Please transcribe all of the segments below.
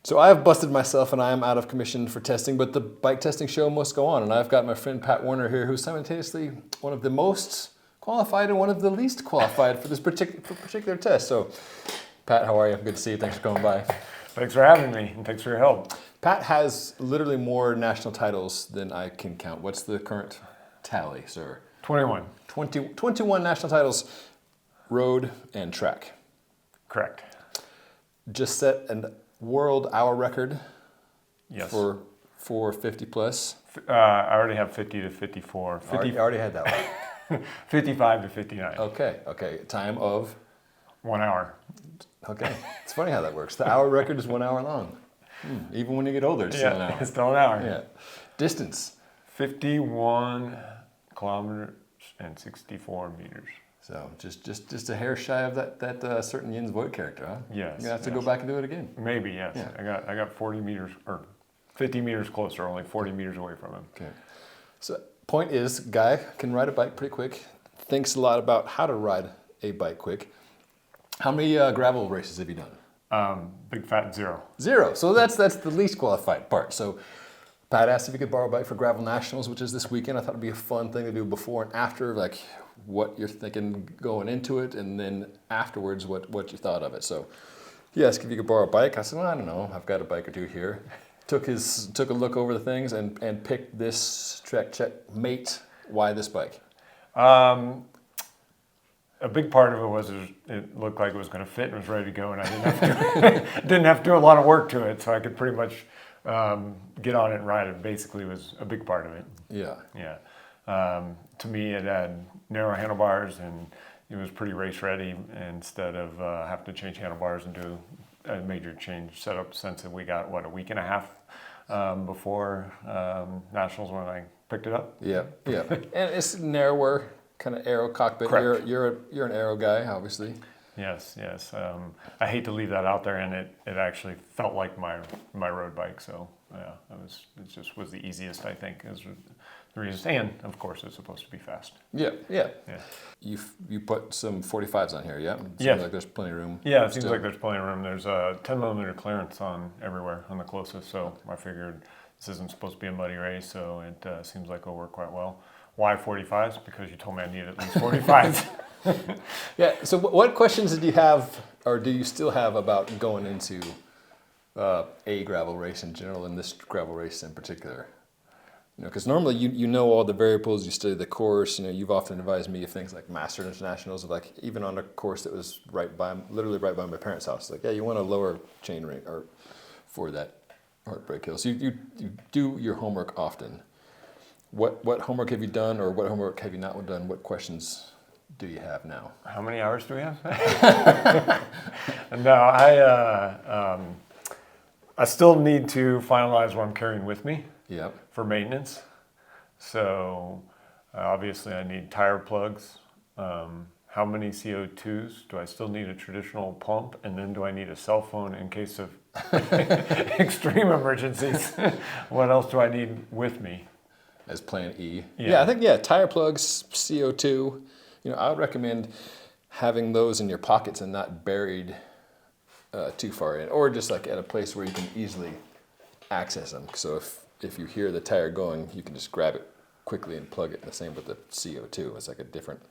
So I have busted myself and I am out of commission for testing, but the bike testing show must go on. And I've got my friend Pat Warner here, who's simultaneously one of the most qualified and one of the least qualified for this particular test. So, Pat, how are you? Good to see you. Thanks for coming by. Thanks for having me, and thanks for your help. Pat has literally more national titles than I can count. What's the current tally, sir? 21. 21 national titles, road and track. Correct. Just set a world hour record. Yes. For 450 plus. I already have 50 to 54. 50, Already had that one. 55 to 59. Okay. Time of? 1 hour. Okay. It's funny how that works. The hour record is 1 hour long. Even when you get older, it's still an hour. It's still an hour. Yeah. Distance? 51 kilometers and 64 meters. So just a hair shy of that certain Jens Voigt character, huh? Yes. You're gonna have to go back and do it again. Maybe, yes. Yeah. I got 40 meters, or 50 meters closer, only 40 meters away from him. Okay. So point is, guy can ride a bike pretty quick, thinks a lot about how to ride a bike quick. How many gravel races have you done? Big fat 0. 0. So that's the least qualified part. So Pat asked if you could borrow a bike for Gravel Nationals, which is this weekend. I thought it'd be a fun thing to do before and after, like what you're thinking going into it, and then afterwards what you thought of it. So he asked if you could borrow a bike. I said, well, I don't know. I've got a bike or two here. Took a look over the things and picked this Trek Checkmate. Why this bike? A big part of it was it looked like it was going to fit and was ready to go, and I didn't have to do a lot of work to it, so I could pretty much get on it and ride it. Basically, was a big part of it. Yeah. Yeah. To me, it had narrow handlebars and it was pretty race ready. Instead of having to change handlebars and do a major change setup, since we got a week and a half before nationals when I picked it up. Yeah. And it's narrower, kind of aero cockpit. Correct. You're an aero guy, obviously. Yes. I hate to leave that out there, and it actually felt like my road bike. So yeah, it just was the easiest, I think, is the reason. And of course, it's supposed to be fast. Yeah. You put some 45s on here, yeah? Yeah. Like there's plenty of room. Yeah, it seems like there's plenty of room. There's a 10 millimeter clearance on everywhere on the closest. So I figured this isn't supposed to be a muddy race, so it seems like it'll work quite well. Why 45s? Because you told me I needed at least 45s. Yeah. So what questions did you have, or do you still have, about going into a gravel race in general, and this gravel race in particular? Because normally you know all the variables, you study the course. You've often advised me of things like Master Internationals, like even on a course that was literally right by my parents' house. Like, yeah, you want a lower chain rate or for that heartbreak hill. So you do your homework often. What homework have you done, or what homework have you not done? What questions do you have now? How many hours do we have? No, I still need to finalize what I'm carrying with me. Yep. For maintenance. So obviously I need tire plugs. How many CO2s? Do I still need a traditional pump? And then do I need a cell phone in case of extreme emergencies? What else do I need with me? As plan E. Yeah. I think, tire plugs, CO2. I would recommend having those in your pockets and not buried too far in, or just like at a place where you can easily access them. So if you hear the tire going, you can just grab it quickly and plug it. The same with the CO2. It's like a different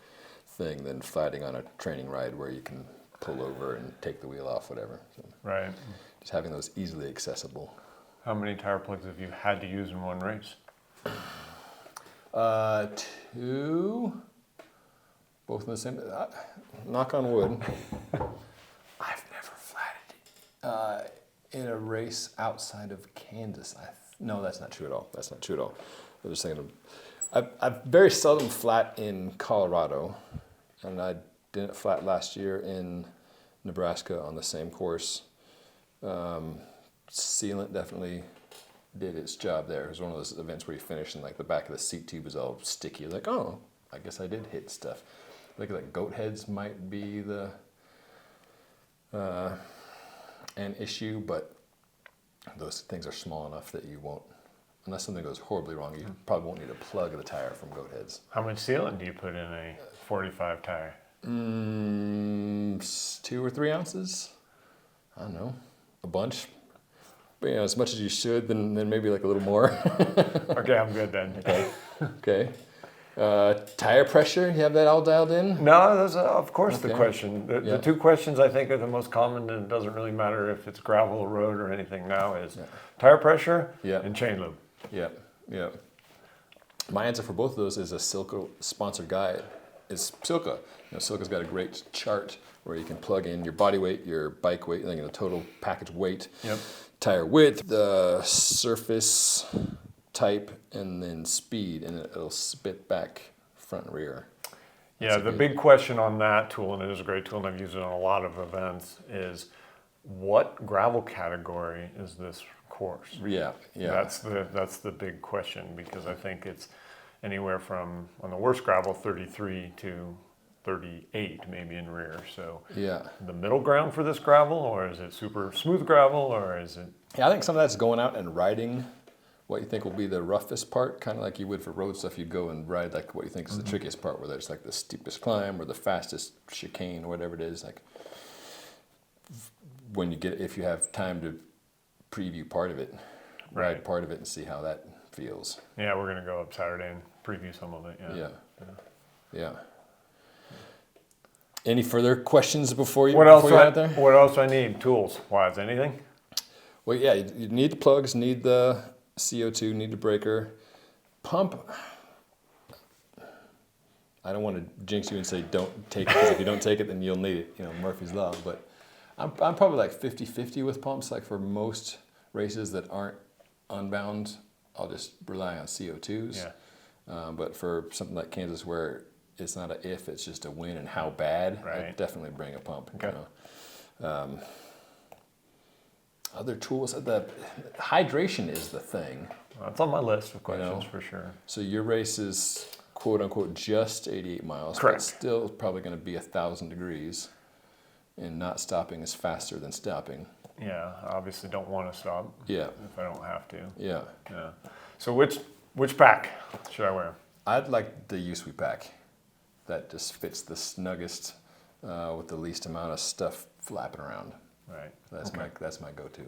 thing than fighting on a training ride where you can pull over and take the wheel off, whatever. So Right. just having those easily accessible. How many tire plugs have you had to use in one race? 2. Both in the same. Knock on wood. I've never flatted in a race outside of Kansas. No, that's not true at all. I was just thinking I've very seldom flat in Colorado, and I didn't flat last year in Nebraska on the same course. Sealant definitely did its job there. It was one of those events where you finish and like the back of the seat tube is all sticky. Like, oh, I guess I did hit stuff. Like goat heads might be an issue, but those things are small enough that you won't, unless something goes horribly wrong, you probably won't need to plug the tire from goat heads. How much sealant do you put in a 45 tire? 2 or 3 ounces. I don't know, a bunch. as much as you should, then maybe like a little more. Okay, I'm good then. Okay. Tire pressure, you have that all dialed in? No, that's of course the Okay. question. The Yeah. two questions I think are the most common, and it doesn't really matter if it's gravel or road or anything now, is tire pressure Yeah. and chain lube. Yeah, yeah. My answer for both of those is a Silca sponsored guide. It's Silca. Silca's got a great chart where you can plug in your body weight, your bike weight, the total package weight, Yep. tire width, the surface type, and then speed, and it'll spit back front and rear. Yeah, the big question on that tool, and it is a great tool, and I've used it on a lot of events, is what gravel category is this course? Yeah, yeah. That's the big question, because I think it's anywhere from, on the worst gravel, 33 to 38 maybe in rear. So Yeah. the middle ground for this gravel, or is it super smooth gravel, or is it? Yeah, I think some of that's going out and riding what you think will be the roughest part, kind of like you would for road stuff. You'd go and ride like what you think is the trickiest part, whether it's like the steepest climb or the fastest chicane or whatever it is. Like when you if you have time to preview part of it, ride part of it and see how that feels. Yeah, we're gonna go up Saturday and preview some of it. Yeah. Any further questions before you? What else? Before you out there? What else I need? Tools wise, anything? Well, yeah, you need the plugs, need the CO2, need the breaker, pump. I don't want to jinx you and say don't take it, because if you don't take it, then you'll need it. Murphy's Law. But I'm probably like 50-50 with pumps. Like for most races that aren't unbound, I'll just rely on CO2s. Yeah. But for something like Kansas, where it's not a if, it's just a when and how bad, I'd definitely bring a pump. Okay. Other tools, the hydration is the thing. That's on my list of questions for sure. So your race is quote unquote just 88 miles, Correct. but still probably going to be 1,000 degrees, and not stopping is faster than stopping. Yeah, I obviously don't want to stop. Yeah. If I don't have to. Yeah. Yeah. So which pack should I wear? I'd like the Usui pack. That just fits the snuggest with the least amount of stuff flapping around. Right. That's my go-to.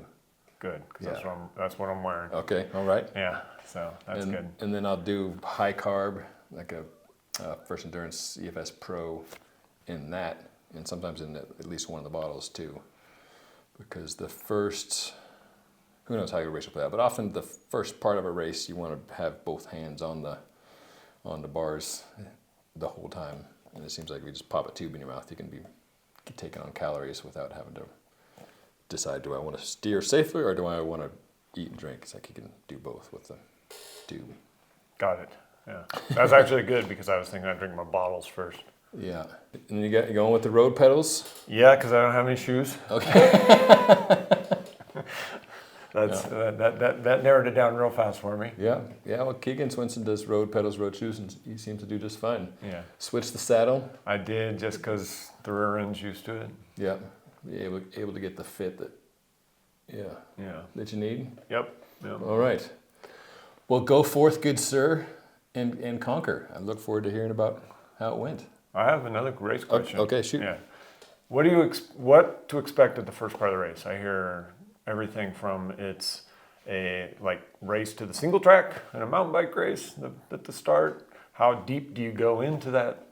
Good, because that's what I'm wearing. Okay. All right. Yeah. So that's good. And then I'll do high carb, like a First Endurance EFS Pro in that, and sometimes in at least one of the bottles too. Because the first, who knows how your race will play out, but often the first part of a race you want to have both hands on the bars the whole time. And it seems like if you just pop a tube in your mouth, you can be taking on calories without having to decide, do I want to steer safely or do I want to eat and drink? It's like you can do both with the tube. Got it. Yeah. That's actually good, because I was thinking I'd drink my bottles first. Yeah. And you going with the road pedals? Yeah, because I don't have any shoes. Okay. That narrowed it down real fast for me. Yeah. Well, Keegan Swinson does road pedals, road shoes, and he seems to do just fine. Yeah. Switch the saddle. I did, just because the rear end's used to it. Yeah. Be able to get the fit that you need. Yep. All right. Well, go forth, good sir, and conquer. I look forward to hearing about how it went. I have another race question. Okay, shoot. Yeah. What to expect at the first part of the race? I hear everything from it's a race to the single track and a mountain bike race at the start. How deep do you go into that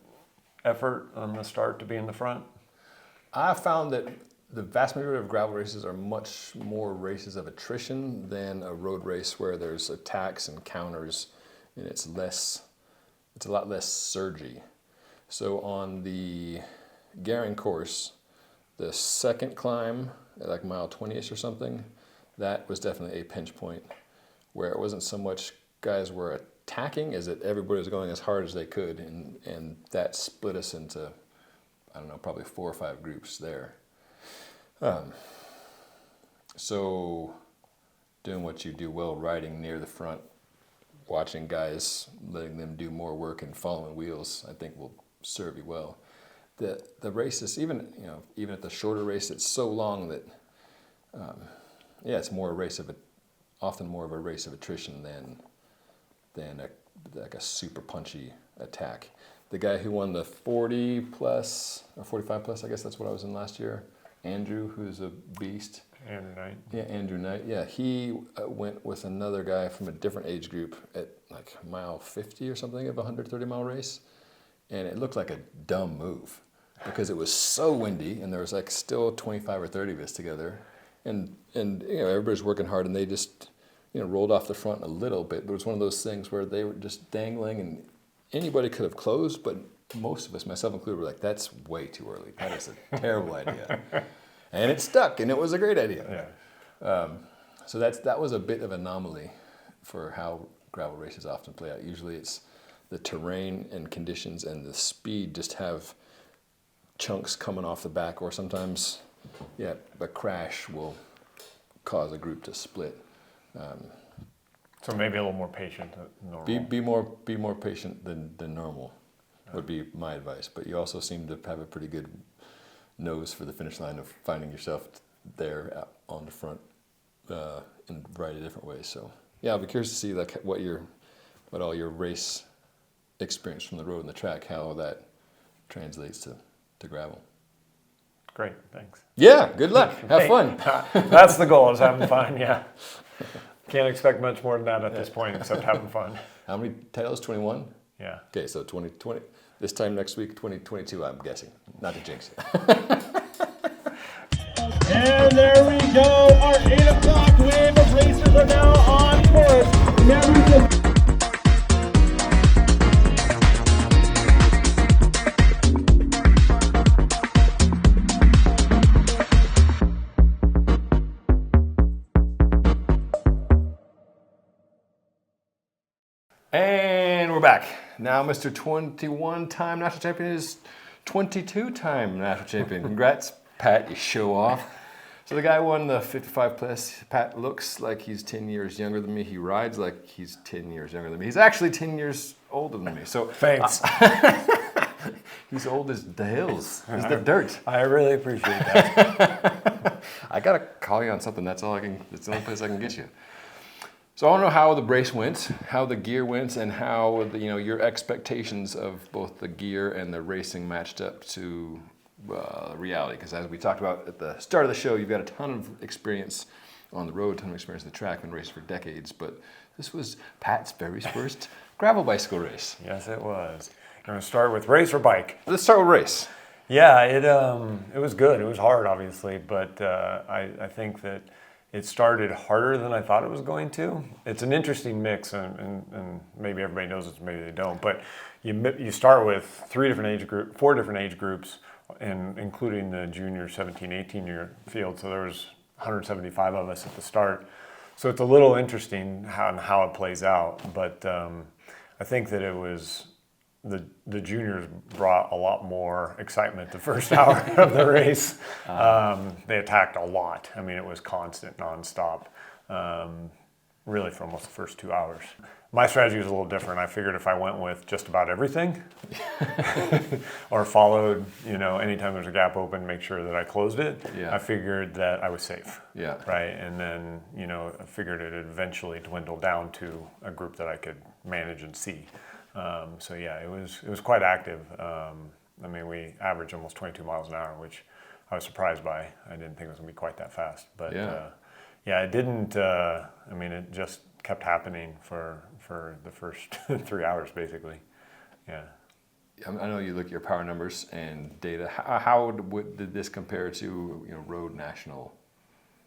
effort on the start to be in the front? I found that the vast majority of gravel races are much more races of attrition than a road race where there's attacks and counters, and it's a lot less surgy. So on the Garing course, the second climb at like mile 20ish or something, that was definitely a pinch point, where it wasn't so much guys were attacking as that everybody was going as hard as they could, and that split us into, I don't know, probably 4 or 5 groups there. So doing what you do well, riding near the front, watching guys, letting them do more work and following wheels, I think will serve you well. The races, even at the shorter race, it's so long that it's often more of a race of attrition than a super punchy attack. The guy who won the 40 plus or 45 plus, I guess that's what I was in last year, Andrew, who's a beast. Andrew Knight. Yeah, Andrew Knight. Yeah, he went with another guy from a different age group at like mile 50 or something of a 130-mile race. And it looked like a dumb move because it was so windy and there was like still 25 or 30 of us together. And everybody's working hard and they just, rolled off the front a little bit. But it was one of those things where they were just dangling and anybody could have closed, but most of us, myself included, were like, that's way too early. That is a terrible idea. And it stuck, and it was a great idea. Yeah. So that was a bit of an anomaly for how gravel races often play out. Usually it's the terrain and conditions and the speed just have chunks coming off the back, or sometimes, a crash will cause a group to split. So maybe a little more patient than normal. Be more patient than normal would be my advice. But you also seem to have a pretty good nose for the finish line of finding yourself there on the front in a variety of different ways. So I'll be curious to see like what all your race experience from the road and the track, how that translates to gravel. Great, thanks. Yeah, good luck. Have fun. That's the goal, is having fun, yeah. Can't expect much more than that at this point, except having fun. How many titles? 21? Yeah. Okay, so 2020. This time next week, 2022, I'm guessing. Not to jinx it. And there we go. Our 8 o'clock wave of racers are now on course. Members of And we're back. Now Mr. 21-time national champion is 22-time national champion. Congrats, Pat, you show off. So the guy won the 55 plus. Pat looks like he's 10 years younger than me. He rides like he's 10 years younger than me. He's actually 10 years older than me. So Thanks. he's old as the hills. He's the dirt. I really appreciate that. I gotta call you on something. That's the only place I can get you. So I want to know how the race went, how the gear went, and how your expectations of both the gear and the racing matched up to reality. Because as we talked about at the start of the show, you've got a ton of experience on the road, a ton of experience on the track, been racing for decades. But this was Pat's very first gravel bicycle race. Yes, it was. You want to start with race or bike? Let's start with race. Yeah, it was good. It was hard, obviously, but I think that it started harder than I thought it was going to. It's an interesting mix, and maybe everybody knows this, maybe they don't. But you start with four different age groups, and including the junior 17, 18-year field. So there was 175 of us at the start. So it's a little interesting how it plays out. But I think that it was the juniors brought a lot more excitement the first hour of the race. They attacked a lot. I mean, it was constant, nonstop, really for almost the first 2 hours. My strategy was a little different. I figured if I went with just about everything or followed, anytime there's a gap open, make sure that I closed it, I figured that I was safe. Yeah. Right. And then, I figured it would eventually dwindle down to a group that I could manage and see. It was quite active. We averaged almost 22 miles an hour, which I was surprised by. I didn't think it was going to be quite that fast. But it didn't. It just kept happening for the first 3 hours, basically. Yeah. I know you look at your power numbers and data. How did this compare to road national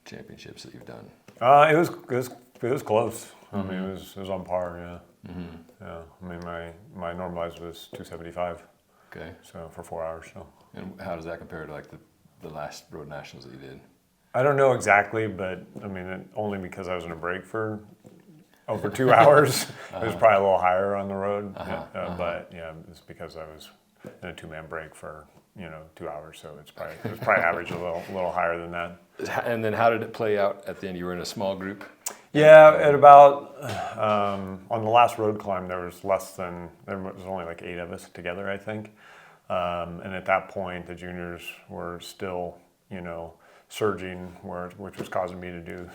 championships that you've done? It was close. Mm-hmm. It was on par. Yeah. Mm-hmm. Yeah. My normalized was 275. Okay. So for 4 hours. So. And how does that compare to like the last road nationals that you did? I don't know exactly, but only because I was in a break for over 2 hours. It was probably a little higher on the road. But it's because I was in a 2-man break for 2 hours, so it was probably average a little higher than that. And then how did it play out at the end? You were in a small group? Yeah, at about on the last road climb there was only like 8 of us together, I think. And at that point the juniors were still surging, which was causing me to do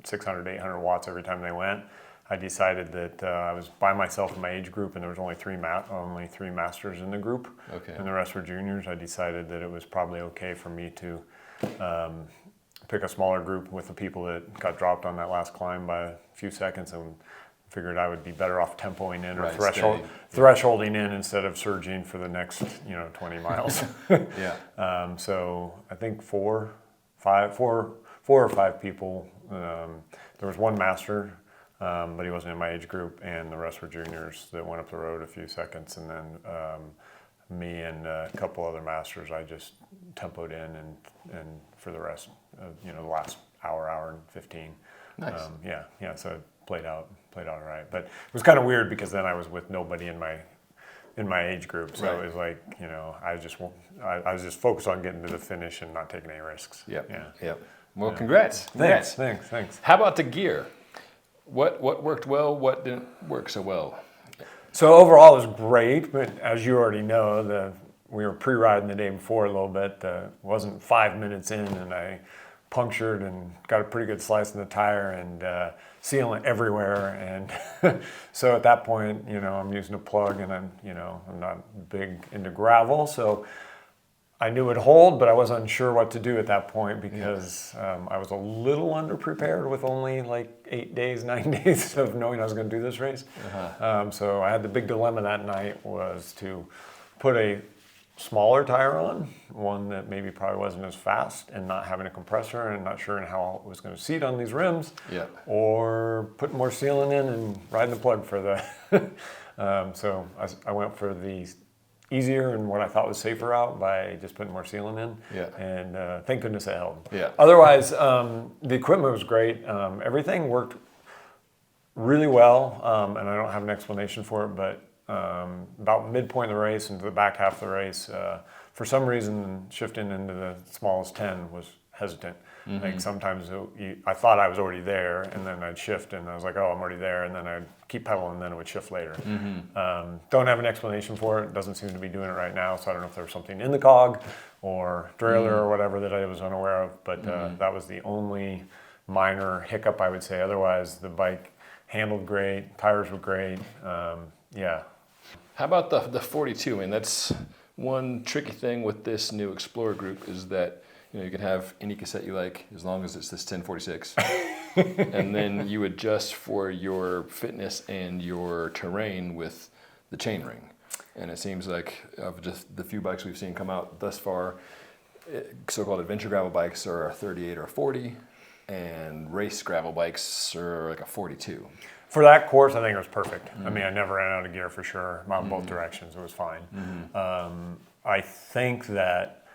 600 to 800 watts every time they went. I decided that I was by myself in my age group, and there was only three masters in the group, and the rest were juniors. I decided that it was probably okay for me to pick a smaller group with the people that got dropped on that last climb by a few seconds, and figured I would be better off tempoing in or Right, thresholding in instead of surging for the next 20 miles. Yeah. So I think four or five people. There was one master, but he wasn't in my age group, and the rest were juniors that went up the road a few seconds, and then me and a couple other masters, I just tempoed in, and for the rest, the last hour and 15. Nice. So it played out all right. But it was kind of weird because then I was with nobody in my age group, so Right. it was like I was just focused on getting to the finish and not taking any risks. Yep. Yeah. Yep. Well, congrats. Thanks. How about the gear? What worked well? What didn't work so well? So overall, it was great, but as you already know, we were pre-riding the day before a little bit. Wasn't 5 minutes in, and I punctured and got a pretty good slice in the tire and sealant everywhere. And so at that point, I'm using a plug, and I'm not big into gravel, so I knew it'd hold, but I was unsure what to do at that point because I was a little underprepared with only like 9 days of knowing I was going to do this race. So I had the big dilemma that night was to put a smaller tire on, one that maybe probably wasn't as fast, and not having a compressor and not sure how it was going to seat on these rims, or put more sealant in and riding the plug for the. So I went for the easier and what I thought was safer route by just putting more sealant in. And thank goodness it held. Otherwise, the equipment was great. Everything worked really well, and I don't have an explanation for it, but about midpoint of the race into the back half of the race, for some reason, shifting into the smallest 10 was hesitant. Like sometimes I thought I was already there, and then I'd shift, and I was like, oh, I'm already there, and then I'd keep pedaling, and then it would shift later. Don't have an explanation for it. Doesn't seem to be doing it right now, so I don't know if there was something in the cog or derailleur or whatever that I was unaware of, but that was the only minor hiccup, I would say. Otherwise, the bike handled great, tires were great. How about the 42? I mean, that's one tricky thing with this new Explorer group is that you can have any cassette you like as long as it's this 1046, and then you adjust for your fitness and your terrain with the chainring. And it seems like of just the few bikes we've seen come out thus far, so-called adventure gravel bikes are a 38 or a 40, and race gravel bikes are like a 42. For that course, I think it was perfect. I mean, I never ran out of gear for sure. Both directions, it was fine. I think that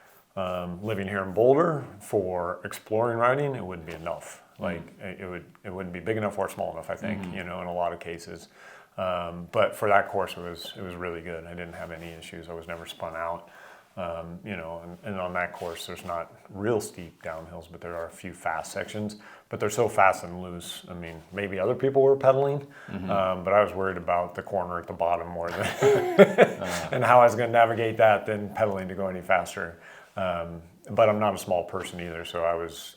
living here in Boulder for exploring riding, it wouldn't be enough. Like it wouldn't be big enough or small enough, I think, in a lot of cases. But for that course, it was really good. I didn't have any issues. I was never spun out. And on that course, there's not real steep downhills, but there are a few fast sections. But they're so fast and loose. I mean, maybe other people were pedaling, but I was worried about the corner at the bottom more than and how I was going to navigate that than pedaling to go any faster. But I'm not a small person either, so I was,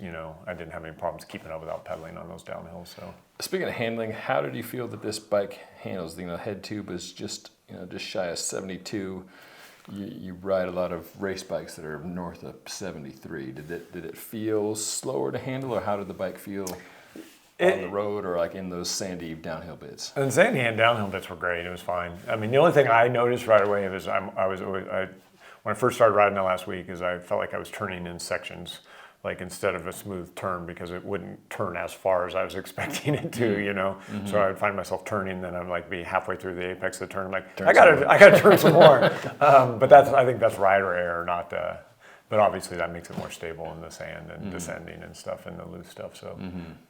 I didn't have any problems keeping up without pedaling on those downhills. So, speaking of handling, how did you feel that this bike handles? Head tube is just shy of 72. You ride a lot of race bikes that are north of 73. Did it feel slower to handle, or how did the bike feel on the road or like in those sandy downhill bits? And sandy and downhill bits were great. It was fine. I mean, the only thing I noticed right away was when I first started riding that last week is I felt like I was turning in sections, like instead of a smooth turn, because it wouldn't turn as far as I was expecting it to, So I would find myself turning, then I'd like be halfway through the apex of the turn. I'm like, I gotta turn some more. But I think that's rider error, not. But obviously that makes it more stable in the sand and descending and stuff and the loose stuff. So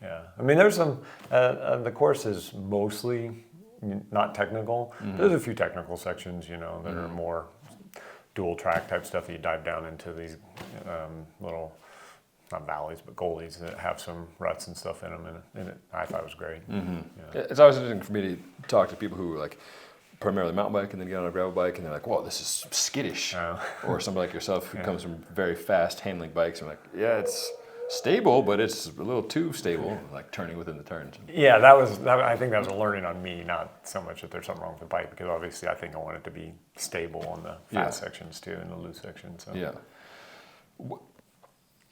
yeah, I mean, there's some. The course is mostly not technical. There's a few technical sections, that are more dual track type stuff that you dive down into these little. Not valleys, but gullies that have some ruts and stuff in them, and I thought it was great. It's always interesting for me to talk to people who are like primarily mountain bike and then get on a gravel bike and they're like, "Whoa, this is skittish," or somebody like yourself who comes from very fast handling bikes and like, "Yeah, it's stable, but it's a little too stable," like turning within the turns. Yeah, I think that was a learning on me, not so much that there's something wrong with the bike, because obviously I think I want it to be stable on the fast sections too and the loose sections. So. Yeah.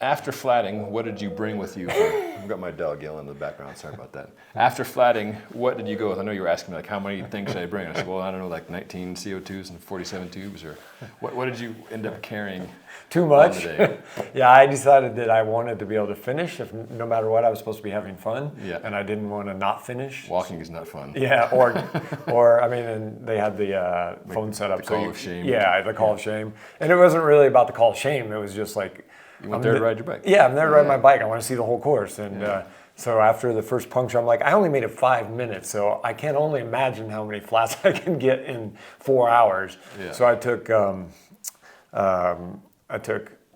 after flatting, what did you bring with you? I've got my dog yelling in the background. Sorry about that. After flatting, what did you go with? I know you were asking me, like, how many things should I bring? I said, well, I don't know, like 19 CO2s and 47 tubes, or what did you end up carrying? Too much. On the day? Yeah, I decided that I wanted to be able to finish. If no matter what, I was supposed to be having fun. Yeah. And I didn't want to not finish. Walking is not fun. Yeah, or I mean, and they had the phone set up. The call of shame. Yeah, the call of shame. And it wasn't really about the call of shame. It was just like, You went there to ride your bike. yeah, I'm there to ride my bike. I want to see the whole course. And so after the first puncture, I'm like, I only made it 5 minutes, so I can only imagine how many flats I can get in 4 hours. Yeah. So I took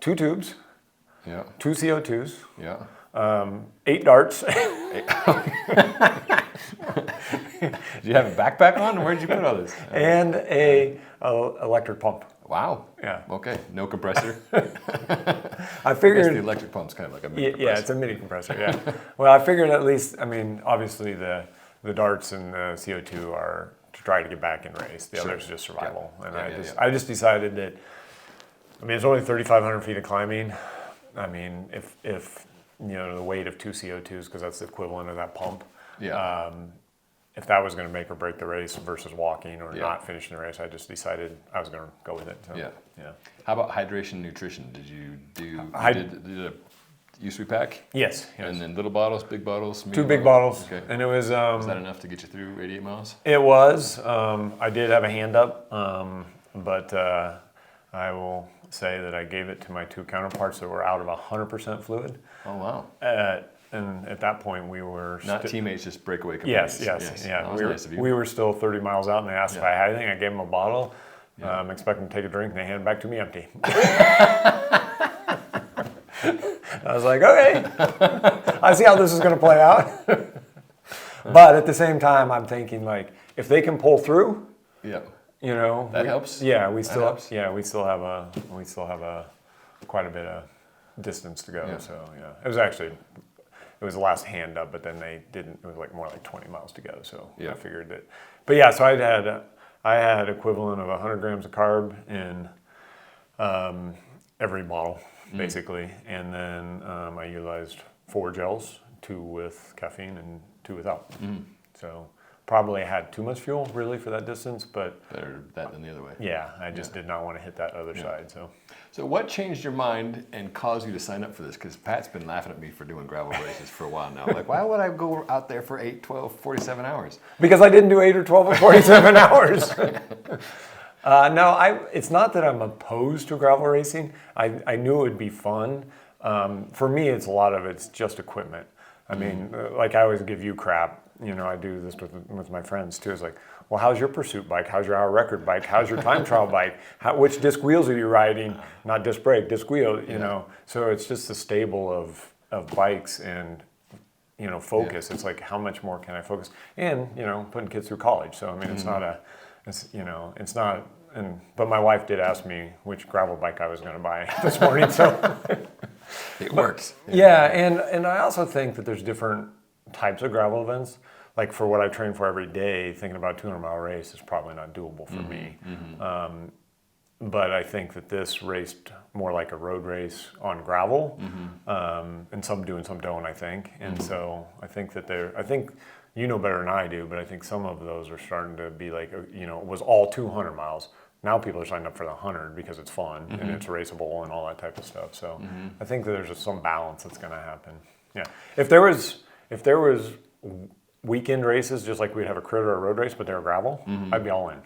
2 tubes, Yeah. 2 CO2s, Yeah. 8 darts. Did you have a backpack on? Where did you put all this? And a electric pump. Wow. Yeah. Okay. No compressor. I I guess figured the electric pump's kind of like a mini yeah, compressor. it's a mini compressor. Yeah. Well, I figured at least. I mean, obviously the darts and the CO2 are to try to get back in race. The Sure. others just survival. Yeah. And Yeah, I just decided that. I mean, it's only 3,500 feet of climbing. I mean, if you know the weight of 2 CO2s, because that's the equivalent of that pump. Yeah. If that was going to make or break the race versus walking or Yeah. not finishing the race, I just decided I was going to go with it. So, Yeah. Yeah. How about hydration and nutrition? Did you do? You I- did a USP pack? Yes. And then little bottles, big bottles? 2 medium big bottles. Okay. And it was. Was that enough to get you through 88 miles? It was. I did have a hand up, but I will say that I gave it to my 2 counterparts that were out of 100% fluid. Oh, wow. And at that point, we were Not teammates, just breakaway Yes, companions. yeah. That was nice of you. We were still 30 miles out, and they asked if Yeah. I had anything. I gave them a bottle. Expecting to take a drink, and they handed it back to me empty. I was like, okay, I see how this is going to play out. But at the same time, I'm thinking, like, if they can pull through, Yeah. you know, That helps? Yeah, we That still helps? we still have a quite a bit of distance to go. Yeah. So yeah, it was the last hand up, but then they didn't. It was like more like 20 miles to go. So Yeah. I figured that. But yeah, so I had equivalent of 100 grams of carb in every bottle basically, and then I utilized 4 gels, 2 with caffeine and 2 without. So probably had too much fuel really for that distance, but Better that than the other way. yeah, I just did not want to hit that other side. So what changed your mind and caused you to sign up for this? Because Pat's been laughing at me for doing gravel races for a while now. Like, why would I go out there for 8, 12, 47 hours? Because I didn't do 8 or 12 or 47 hours. No, it's not that I'm opposed to gravel racing. I knew it would be fun. For me, it's just equipment. I mean, like I always give you crap. You know, I do this with my friends too. It's like, well, how's your pursuit bike? How's your hour record bike? How's your time trial bike? Which disc wheels are you riding? Not disc brake, disc wheel. You know, so it's just a stable of bikes and focus. It's like, how much more can I focus? And putting kids through college. So I mean, it's not. But my wife did ask me which gravel bike I was going to buy this morning. So It works. yeah, and I also think that there's different types of gravel events. Like for what I train for every day, thinking about a 200-mile race is probably not doable for me. But I think that this raced more like a road race on gravel, and some do and some don't, I think. And so I think that I think you know better than I do, but I think some of those are starting to be like, it was all 200 miles. Now people are signing up for the 100 because it's fun and it's raceable and all that type of stuff. So I think that there's just some balance that's going to happen. Yeah, if there was weekend races, just like we'd have a crit or a road race, but they're gravel, I'd be all in.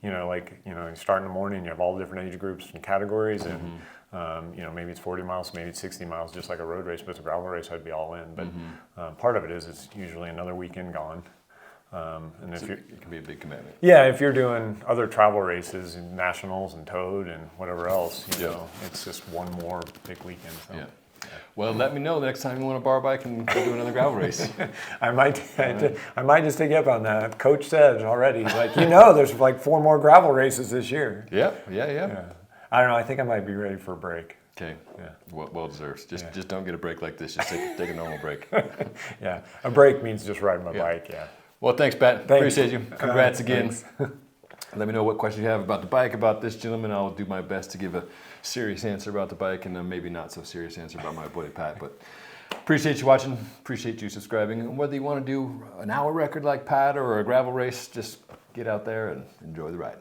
You start in the morning, you have all the different age groups and categories, and maybe it's 40 miles, maybe it's 60 miles, just like a road race, but it's a gravel race, I'd be all in. But part of it is it's usually another weekend gone. And if it can be a big commitment. Yeah, if you're doing other travel races and nationals and Toad and whatever else, it's just one more big weekend. So. Yeah. Well, let me know the next time you want a bar bike and go do another gravel race. I might just take you up on that. Coach said already, he's like, there's like 4 more gravel races this year. Yeah. I don't know. I think I might be ready for a break. Okay. Yeah. Well deserved. Just don't get a break like this. Just take a normal break. Yeah. A break means just riding my bike. Yeah. Well, thanks, Pat. Thanks. Appreciate you. Congrats again. Thanks. Let me know what questions you have about the bike, about this gentleman. I'll do my best to give a serious answer about the bike and a maybe not so serious answer about my buddy Pat. But appreciate you watching. Appreciate you subscribing. And whether you want to do an hour record like Pat or a gravel race, just get out there and enjoy the ride.